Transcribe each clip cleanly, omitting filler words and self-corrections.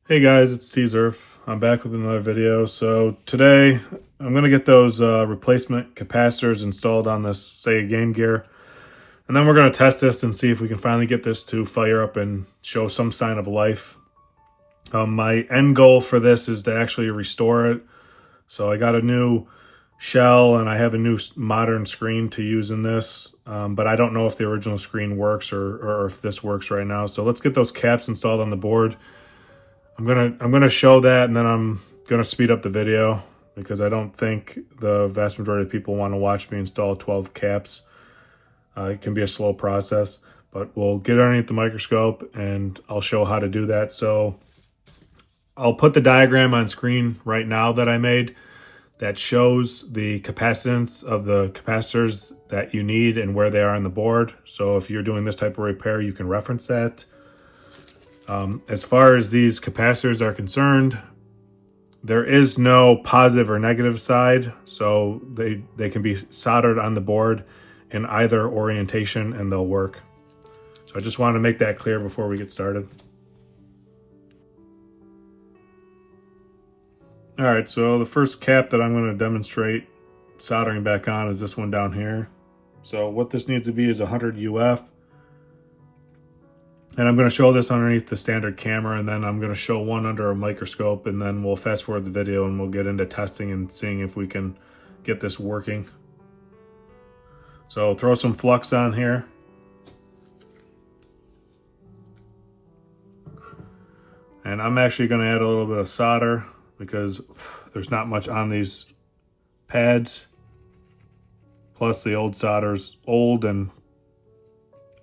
Hey guys, it's Tzirf. I'm back with another video. So today I'm going to get those replacement capacitors installed on this Sega Game Gear. And then we're going to test this and see if we can finally get this to fire up and show some sign of life. My end goal for this is to actually restore it. So I got a new shell and I have a new modern screen to use in this. But I don't know if the original screen works or if this works right now. So let's get those caps installed on the board. I'm gonna show that, and then I'm gonna speed up the video because I don't think the vast majority of people want to watch me install 12 caps. It can be a slow process, but we'll get underneath the microscope and I'll show how to do that. So I'll put the diagram on screen right now that I made that shows the capacitance of the capacitors that you need and where they are on the board. So if you're doing this type of repair, you can reference that. As far as these capacitors are concerned, there is no positive or negative side, so they can be soldered on the board in either orientation and they'll work. So I just wanted to make that clear before we get started. All right, so the first cap that I'm going to demonstrate soldering back on is this one down here. So what this needs to be is 100 UF. And I'm going to show this underneath the standard camera, and then I'm going to show one under a microscope, and then we'll fast forward the video and we'll get into testing and seeing if we can get this working. So throw some flux on here. And I'm actually going to add a little bit of solder because there's not much on these pads. Plus the old solder's old and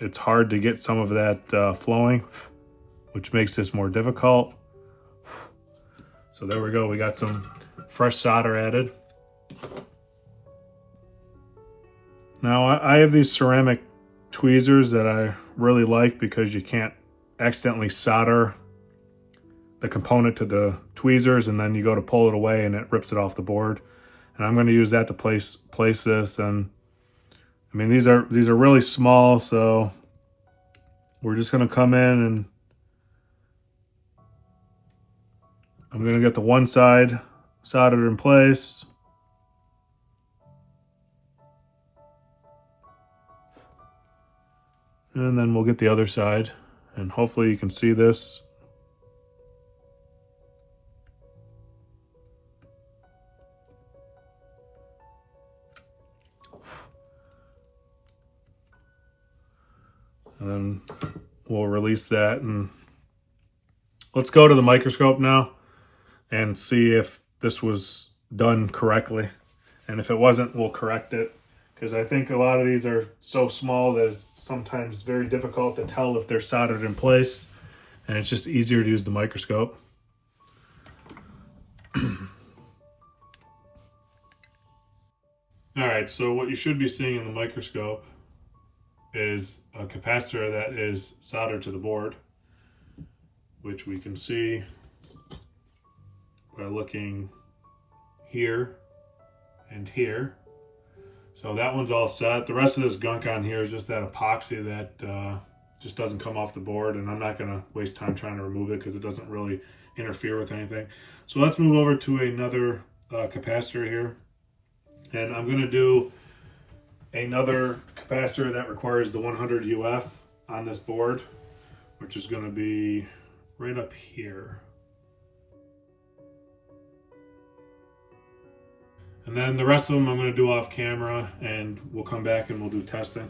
it's hard to get some of that flowing, which makes this more difficult. So there we go, we got some fresh solder added. Now I have these ceramic tweezers that I really like because you can't accidentally solder the component to the tweezers and then you go to pull it away and it rips it off the board. And I'm going to use that to place this. And I mean, these are really small, so we're just going to come in and I'm going to get the one side soldered in place. And then we'll get the other side, and hopefully you can see this. And then we'll release that, and let's go to the microscope now and see if this was done correctly. And if it wasn't, we'll correct it, because I think a lot of these are so small that it's sometimes very difficult to tell if they're soldered in place, and it's just easier to use the microscope. All right, so what you should be seeing in the microscope is a capacitor that is soldered to the board, which we can see by looking here and here. So that one's all set. The rest of this gunk on here is just that epoxy that just doesn't come off the board, and I'm not going to waste time trying to remove it because it doesn't really interfere with anything. So let's move over to another capacitor here, and I'm going to do another capacitor that requires the 100 UF on this board, which is going to be right up here. And then the rest of them I'm going to do off camera, and we'll come back and we'll do testing.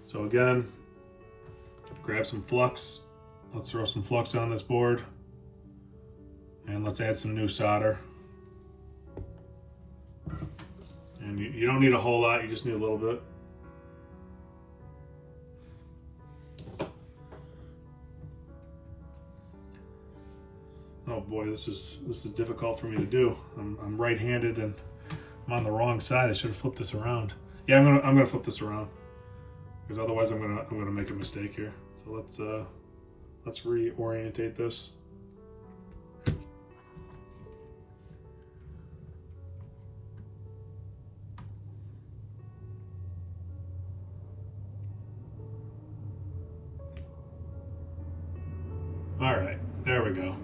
So again, grab some flux. Let's throw some flux on this board, and let's add some new solder. And you don't need a whole lot, you just need a little bit. Oh boy, this is difficult for me to do. I'm right-handed and I'm on the wrong side. I should have flipped this around. Yeah, I'm gonna flip this around because otherwise I'm gonna make a mistake here. So let's reorientate this. All right, there we go.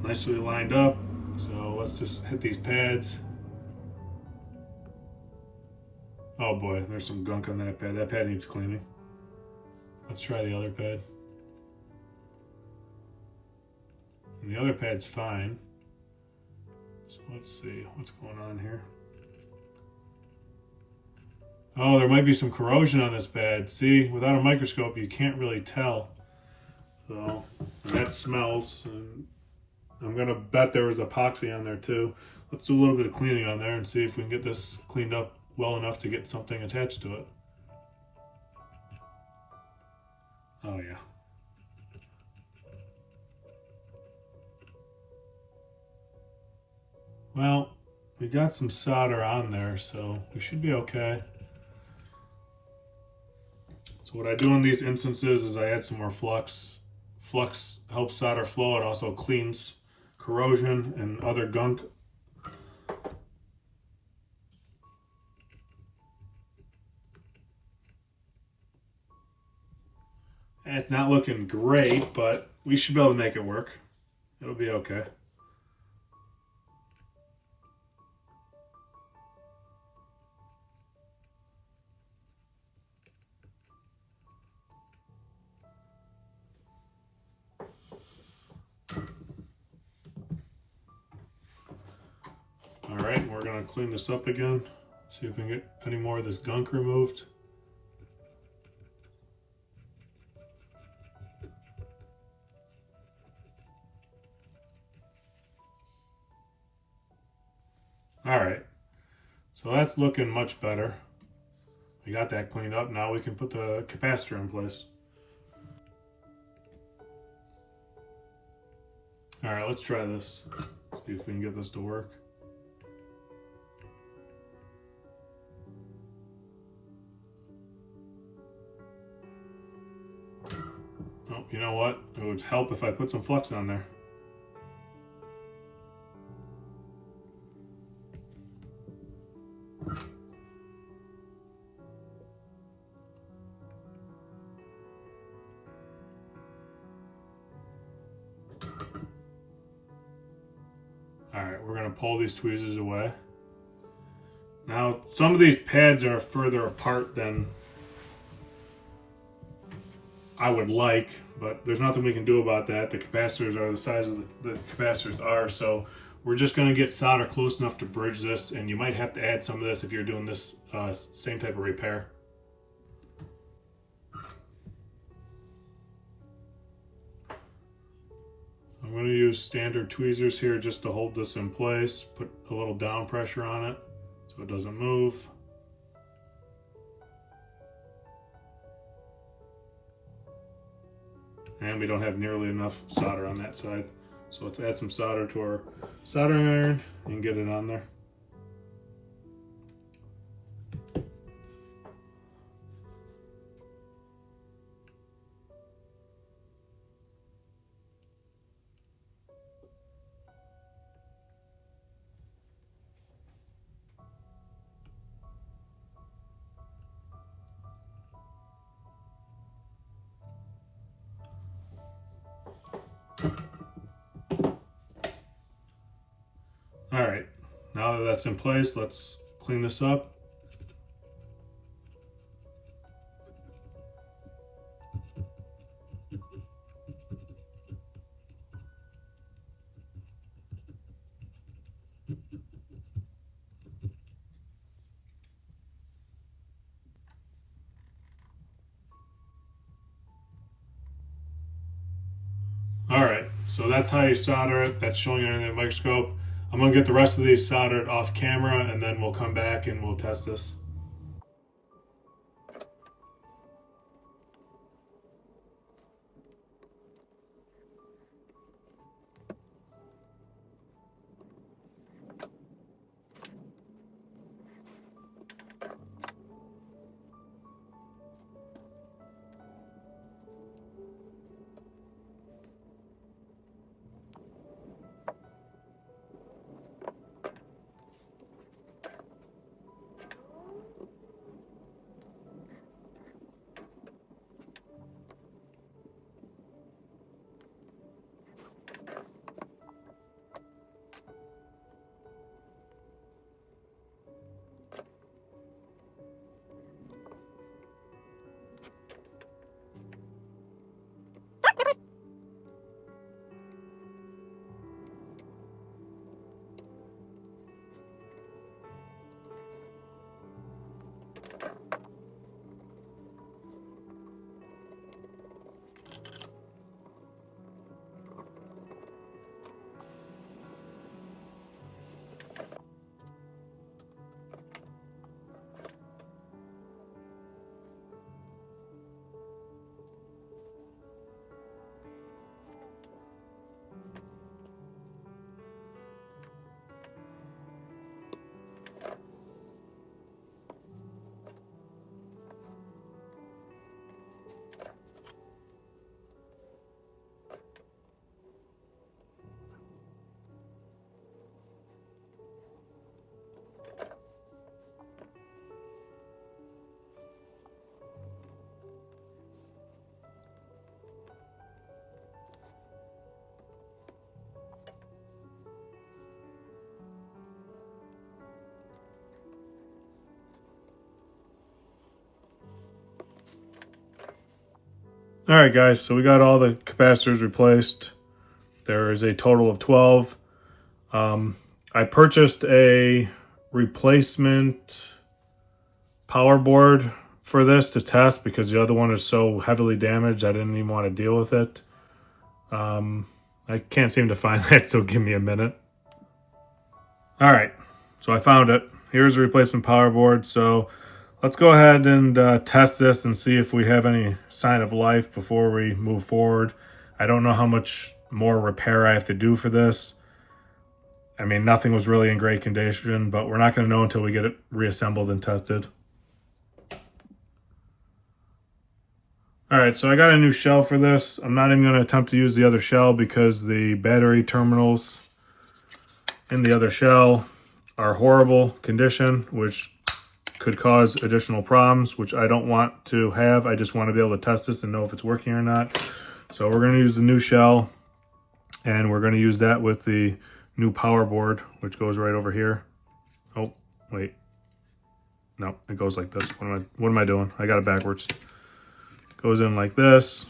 Nicely lined up. So let's just hit these pads. Oh boy, there's some gunk on that pad. That pad needs cleaning. Let's try the other pad. And the other pad's fine. So let's see what's going on here. Oh, there might be some corrosion on this pad. See, without a microscope, you can't really tell. So, and that smells. And I'm gonna bet there was epoxy on there too. Let's do a little bit of cleaning on there and see if we can get this cleaned up well enough to get something attached to it. Oh yeah. Well, we got some solder on there, so we should be okay. So what I do in these instances is I add some more flux. Flux helps solder flow. It also cleans corrosion and other gunk. And it's not looking great, but we should be able to make it work. It'll be okay. All right, we're gonna clean this up again. See if we can get any more of this gunk removed. All right, so that's looking much better. We got that cleaned up. Now we can put the capacitor in place. All right, let's try this. See if we can get this to work. Oh, you know what? It would help if I put some flux on there. All right, we're gonna pull these tweezers away. Now, some of these pads are further apart than I would like, but there's nothing we can do about that. The capacitors are the size of the capacitors are, so we're just going to get solder close enough to bridge this, and you might have to add some of this if you're doing this same type of repair. I'm going to use standard tweezers here just to hold this in place, put a little down pressure on it so it doesn't move. And we don't have nearly enough solder on that side. So let's add some solder to our soldering iron and get it on there. All right, now that that's in place, let's clean this up. All right, so that's how you solder it. That's showing you in the microscope. I'm gonna get the rest of these soldered off camera and then we'll come back and we'll test this. All right, guys, so we got all the capacitors replaced. There is a total of 12. I purchased a replacement power board for this to test because the other one is so heavily damaged I didn't even want to deal with it. I can't seem to find that, so give me a minute. All right, so I found it. Here's a replacement power board. So let's go ahead and test this and see if we have any sign of life before we move forward. I don't know how much more repair I have to do for this. I mean, nothing was really in great condition, but we're not going to know until we get it reassembled and tested. All right, so I got a new shell for this. I'm not even going to attempt to use the other shell because the battery terminals in the other shell are horrible condition, which could cause additional problems, which I don't want to have. I just want to be able to test this and know if it's working or not. So we're going to use the new shell, and we're going to use that with the new power board, which goes right over here. Oh, wait. No, it goes like this. What am I doing? I got it backwards. Goes in like this.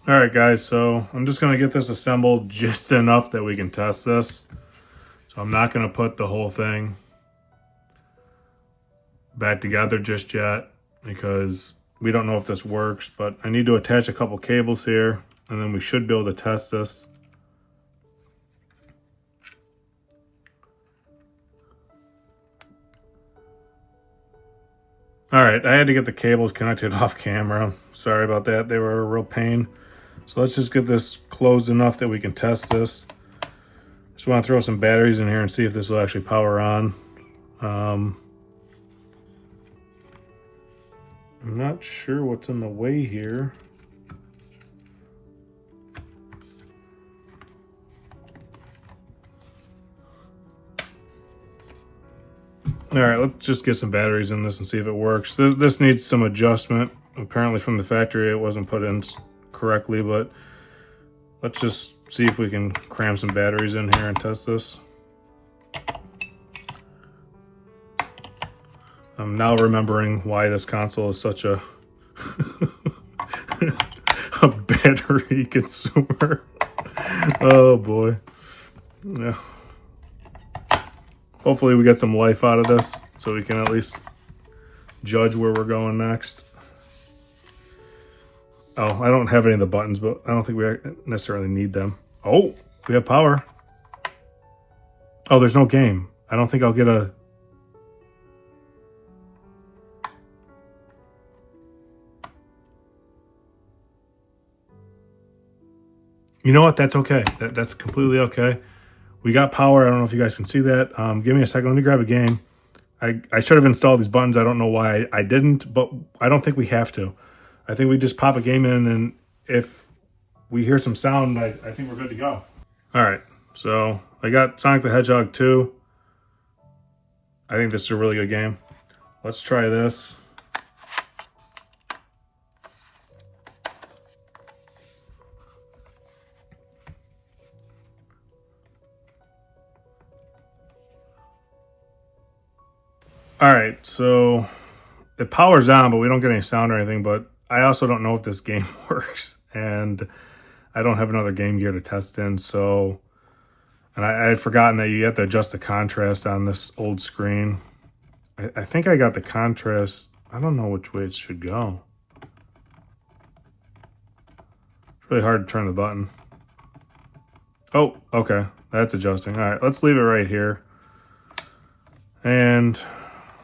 All right, guys, so I'm just going to get this assembled just enough that we can test this. So I'm not going to put the whole thing back together just yet because we don't know if this works, but I need to attach a couple cables here, and then we should be able to test this. All right, I had to get the cables connected off camera. Sorry about that. They were a real pain. So let's just get this closed enough that we can test this. Just want to throw some batteries in here and see if this will actually power on. I'm not sure what's in the way here. All right, let's just get some batteries in this and see if it works. This needs some adjustment. Apparently from the factory it wasn't put in correctly, but let's just see if we can cram some batteries in here and test this. I'm now remembering why this console is such a a battery consumer. Oh boy. Yeah. Hopefully we get some life out of this so we can at least judge where we're going next. Oh, I don't have any of the buttons, but I don't think we necessarily need them. Oh, we have power. Oh, there's no game. I don't think I'll get a... You know what? That's okay. That's completely okay. We got power. I don't know if you guys can see that. Give me a second. Let me grab a game. I should have installed these buttons. I don't know why I didn't, but I don't think we have to. I think we just pop a game in, and if we hear some sound, I think we're good to go. All right. So I got Sonic the Hedgehog 2. I think this is a really good game. Let's try this. All right, so it powers on, but we don't get any sound or anything, but I also don't know if this game works, and I don't have another Game Gear to test in, so... And I had forgotten that you have to adjust the contrast on this old screen. I think I got the contrast... I don't know which way it should go. It's really hard to turn the button. Oh, okay. That's adjusting. All right, let's leave it right here. And...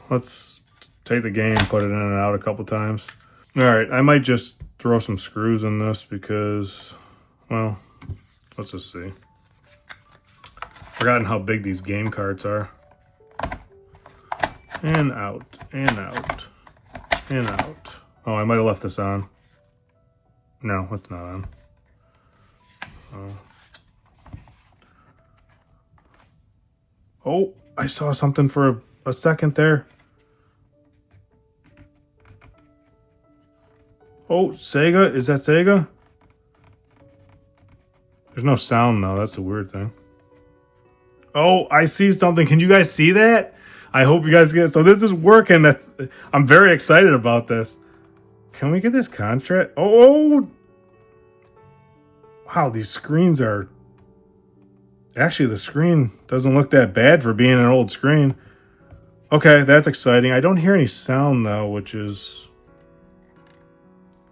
let's take the game and put it in and out a couple times. All right, I might just throw some screws in this because, well, let's just see. Forgotten how big these game carts are. And out, and out, and out. Oh, I might have left this on. No, it's not on. Oh, I saw something for a second there. Oh, Sega? Is that Sega? There's no sound though. That's a weird thing. Oh, I see something. Can you guys see that? I hope you guys get it. So this is working. I'm very excited about this. Can we get this contrast? Oh! Wow, these screens are... Actually, the screen doesn't look that bad for being an old screen. Okay, that's exciting. I don't hear any sound, though, which is...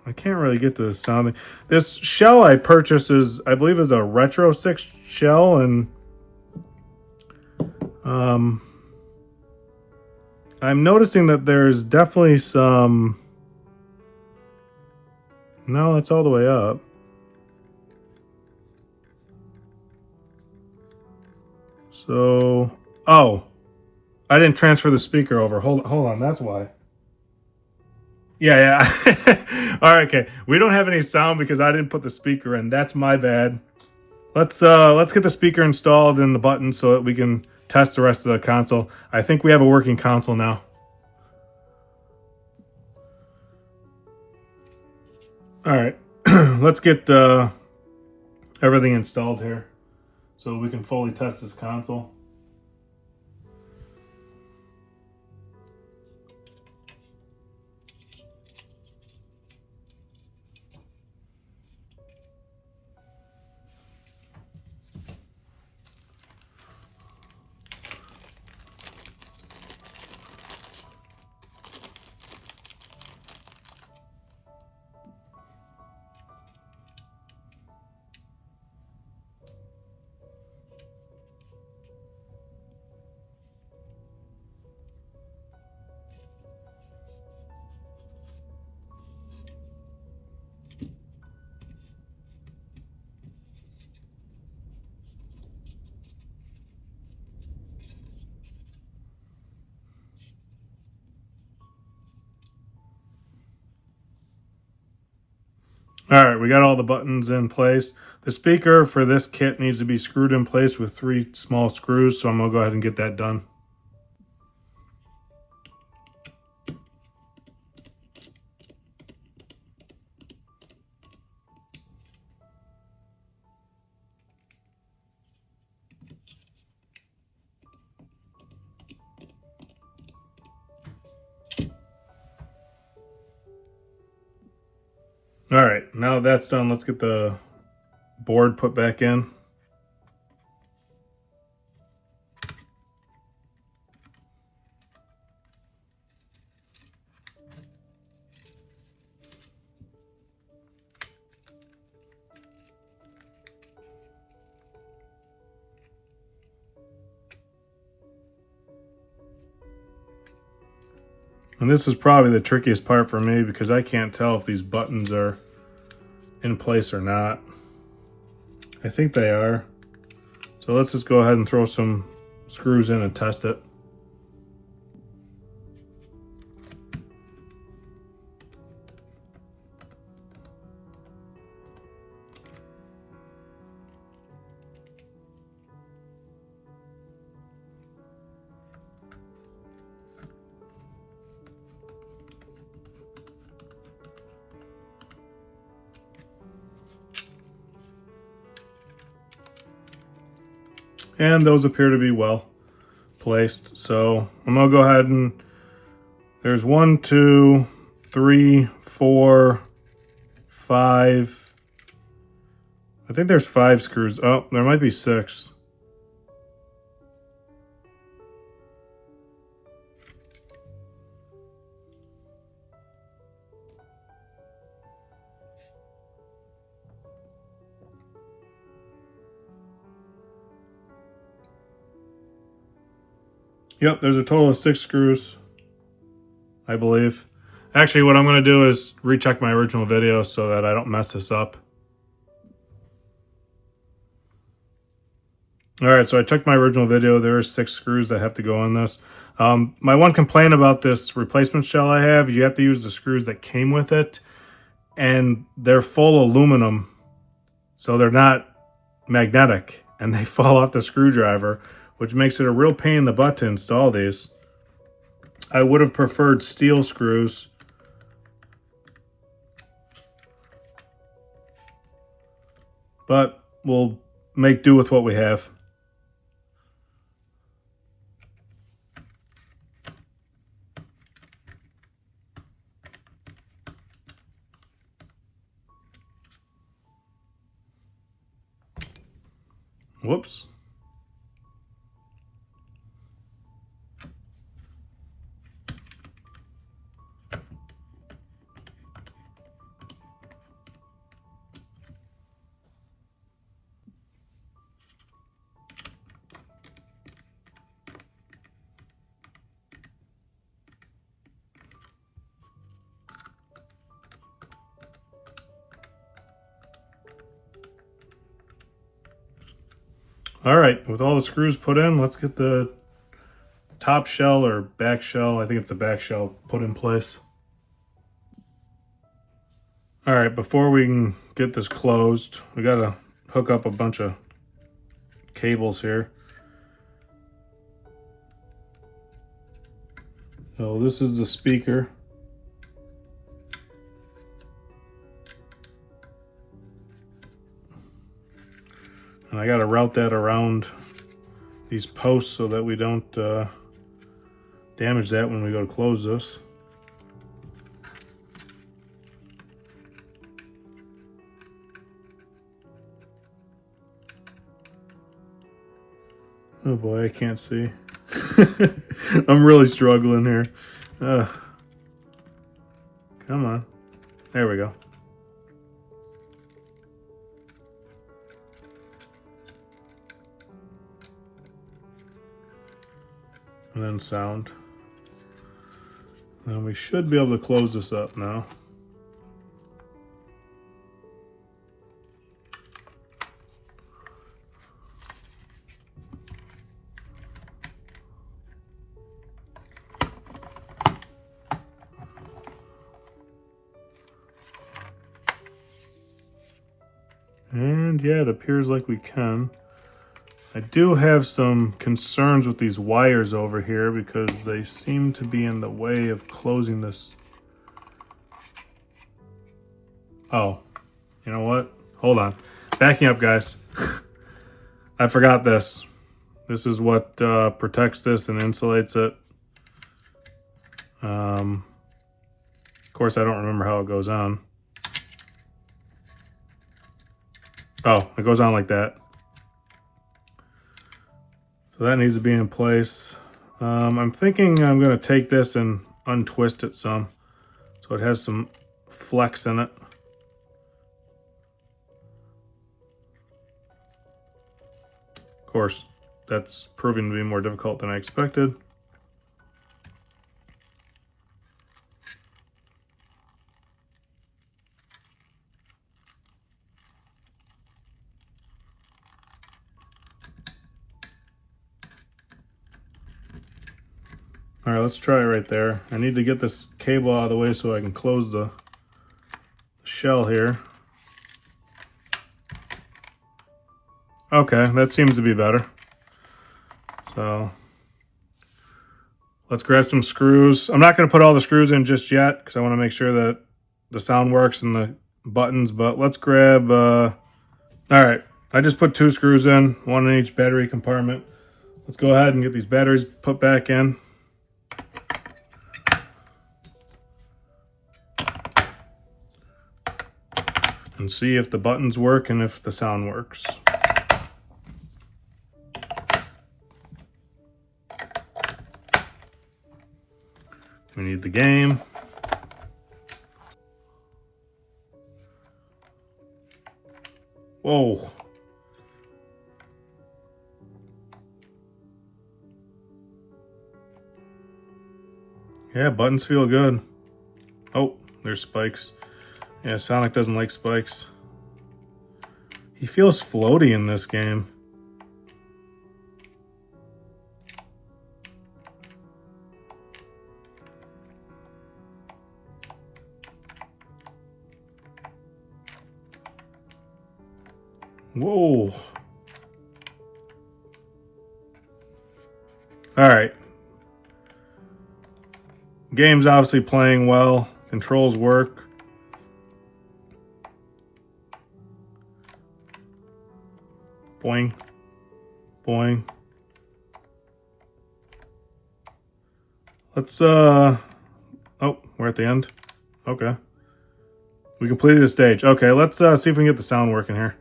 I can't really get to the sound. This shell I purchased is, I believe, is a Retro 6 shell, and... I'm noticing that there's definitely some... No, it's all the way up. So... Oh! I didn't transfer the speaker over. Hold on, that's why. Yeah. All right, okay. We don't have any sound because I didn't put the speaker in. That's my bad. Let's get the speaker installed and the button so that we can test the rest of the console. I think we have a working console now. All right, let's get everything installed here so we can fully test this console. All right, we got all the buttons in place. The speaker for this kit needs to be screwed in place with 3 small screws, so I'm gonna go ahead and get that done. All right, now that's done, let's get the board put back in. And this is probably the trickiest part for me because I can't tell if these buttons are in place or not. I think they are. So let's just go ahead and throw some screws in and test it. And those appear to be well placed. So I'm gonna go ahead and there's 1, 2, 3, 4, 5. I think there's 5 screws. Oh, there might be 6. Yep, there's a total of 6 screws, I believe. Actually, what I'm going to do is recheck my original video so that I don't mess this up. All right, so I checked my original video. There are 6 screws that have to go in this. My one complaint about this replacement shell I have, you have to use the screws that came with it, and they're full aluminum, so they're not magnetic, and they fall off the screwdriver, which makes it a real pain in the butt to install these. I would have preferred steel screws. But we'll make do with what we have. Whoops. All right, with all the screws put in, let's get the top shell or back shell, I think it's the back shell, put in place. All right, before we can get this closed, we gotta hook up a bunch of cables here. So this is the speaker. And I gotta route that around these posts so that we don't damage that when we go to close this. Oh boy, I can't see. I'm really struggling here. Come on. There we go. And then sound. And we should be able to close this up now. And yeah, it appears like we can. I do have some concerns with these wires over here because they seem to be in the way of closing this. Oh, you know what? Hold on. Backing up, guys. I forgot this. This is what protects this and insulates it. Of course, I don't remember how it goes on. Oh, it goes on like that. So that needs to be in place. I'm thinking I'm going to take this and untwist it some so it has some flex in it. Of course, that's proving to be more difficult than I expected. All right, let's try it right there. I need to get this cable out of the way so I can close the shell here. Okay, that seems to be better. So let's grab some screws. I'm not going to put all the screws in just yet because I want to make sure that the sound works and the buttons, but let's grab, all right, I just put 2 screws in, 1 in each battery compartment. Let's go ahead and get these batteries put back in. And see if the buttons work and if the sound works. We need the game. Whoa. Yeah, buttons feel good. Oh, there's spikes. Yeah, Sonic doesn't like spikes. He feels floaty in this game. Whoa. All right. Game's obviously playing well. Controls work. Boing. Boing. Let's, oh, we're at the end. Okay. We completed a stage. Okay, let's see if we can get the sound working here.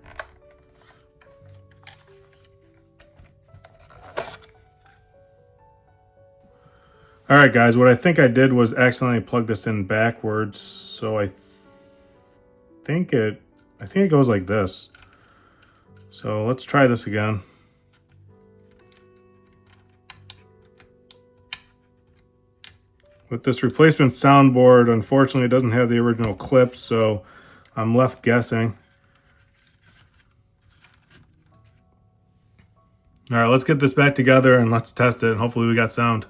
right, guys, what I think I did was accidentally plug this in backwards, so I think it goes like this. So let's try this again. With this replacement soundboard, unfortunately, it doesn't have the original clips, so I'm left guessing. All right, let's get this back together and let's test it, and hopefully we got sound.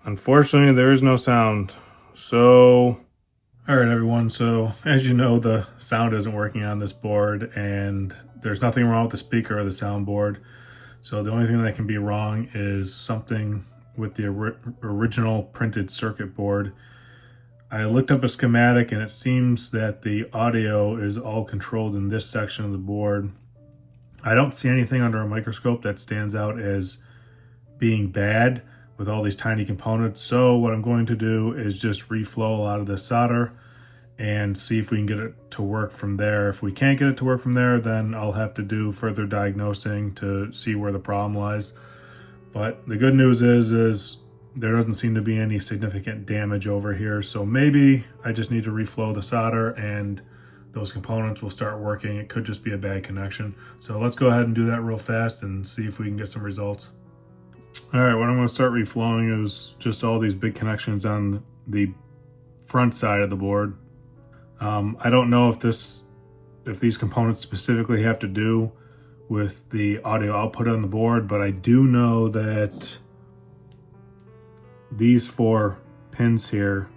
Unfortunately, there is no sound. So, all right, everyone. So, as you know, the sound isn't working on this board, and there's nothing wrong with the speaker or the soundboard. So the only thing that can be wrong is something with the original printed circuit board. I looked up a schematic, and it seems that the audio is all controlled in this section of the board. I don't see anything under a microscope that stands out as being bad with all these tiny components. So what I'm going to do is just reflow a lot of this solder and see if we can get it to work from there. If we can't get it to work from there, then I'll have to do further diagnosing to see where the problem lies. But the good news is there doesn't seem to be any significant damage over here. So maybe I just need to reflow the solder and those components will start working. It could just be a bad connection. So let's go ahead and do that real fast and see if we can get some results. All right, what I'm going to start reflowing is just all these big connections on the front side of the board. I don't know if these components specifically have to do with the audio output on the board, but I do know that these 4 pins here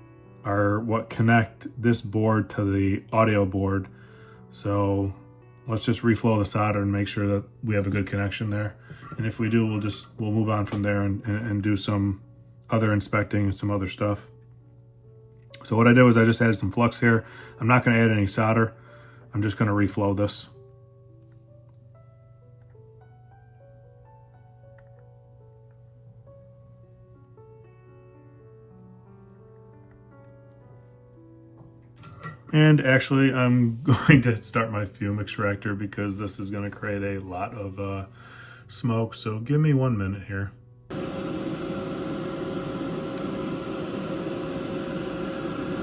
are what connect this board to the audio board. So let's just reflow the solder and make sure that we have a good connection there. And if we do, we'll move on from there and do some other inspecting and some other stuff. So what I did was I just added some flux here. I'm not going to add any solder. I'm just going to reflow this. And actually, I'm going to start my fume extractor because this is going to create a lot of smoke. So give me 1 minute here. I'm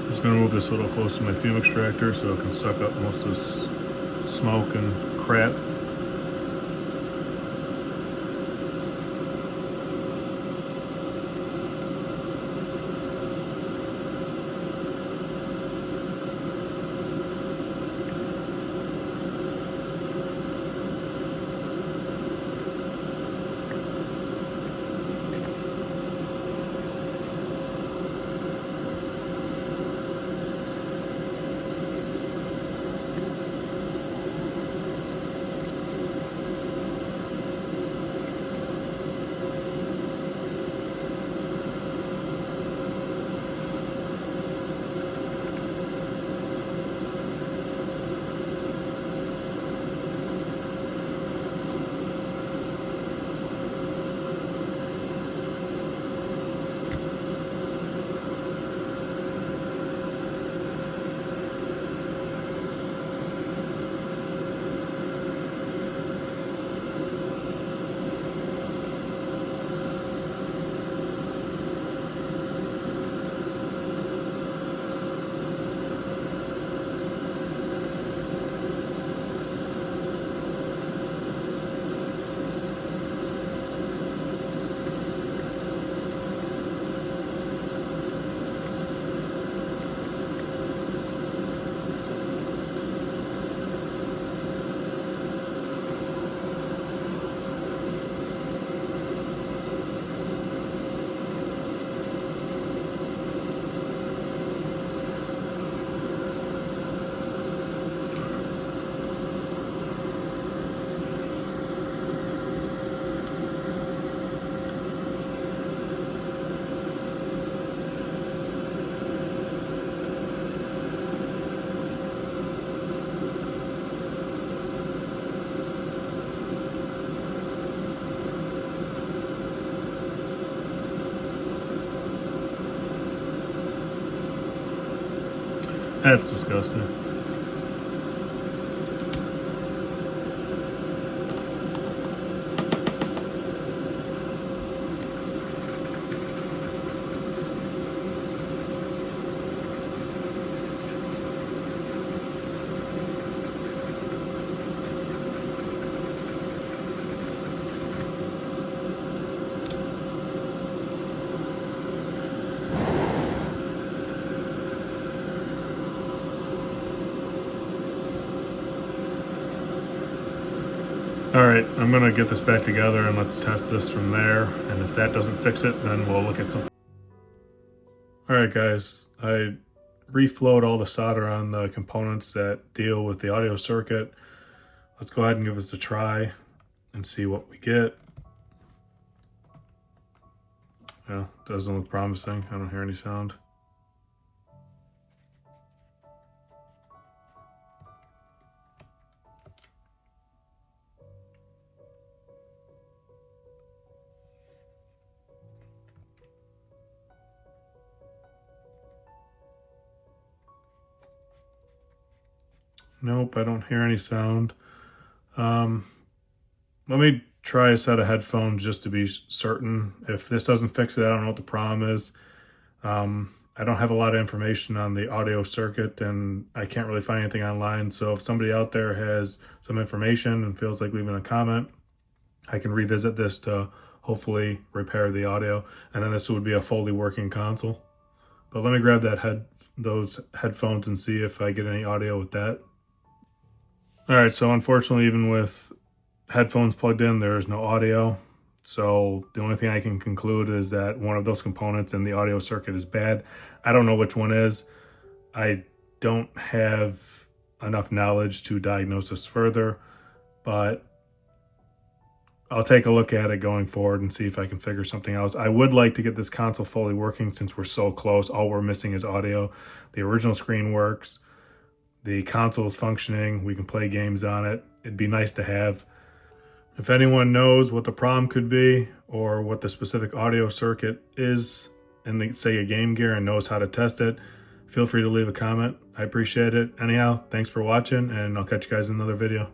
just going to move this a little close to my fume extractor so it can suck up most of this smoke and crap. That's disgusting. Alright, I'm going to get this back together and let's test this from there. And if that doesn't fix it, then we'll look at something. Alright guys, I reflowed all the solder on the components that deal with the audio circuit. Let's go ahead and give this a try and see what we get. Yeah, doesn't look promising. I don't hear any sound. Nope, I don't hear any sound. Let me try a set of headphones just to be certain. If this doesn't fix it, I don't know what the problem is. I don't have a lot of information on the audio circuit and I can't really find anything online. So if somebody out there has some information and feels like leaving a comment, I can revisit this to hopefully repair the audio. And then this would be a fully working console. But let me grab those headphones and see if I get any audio with that. All right, so unfortunately, even with headphones plugged in, there is no audio. So the only thing I can conclude is that one of those components in the audio circuit is bad. I don't know which one is. I don't have enough knowledge to diagnose this further, but I'll take a look at it going forward and see if I can figure something else. I would like to get this console fully working since we're so close. All we're missing is audio. The original screen works. The console is functioning. We can play games on it. It'd be nice to have. If anyone knows what the problem could be or what the specific audio circuit is in the Sega Game Gear and knows how to test it, feel free to leave a comment. I appreciate it. Anyhow, thanks for watching and I'll catch you guys in another video.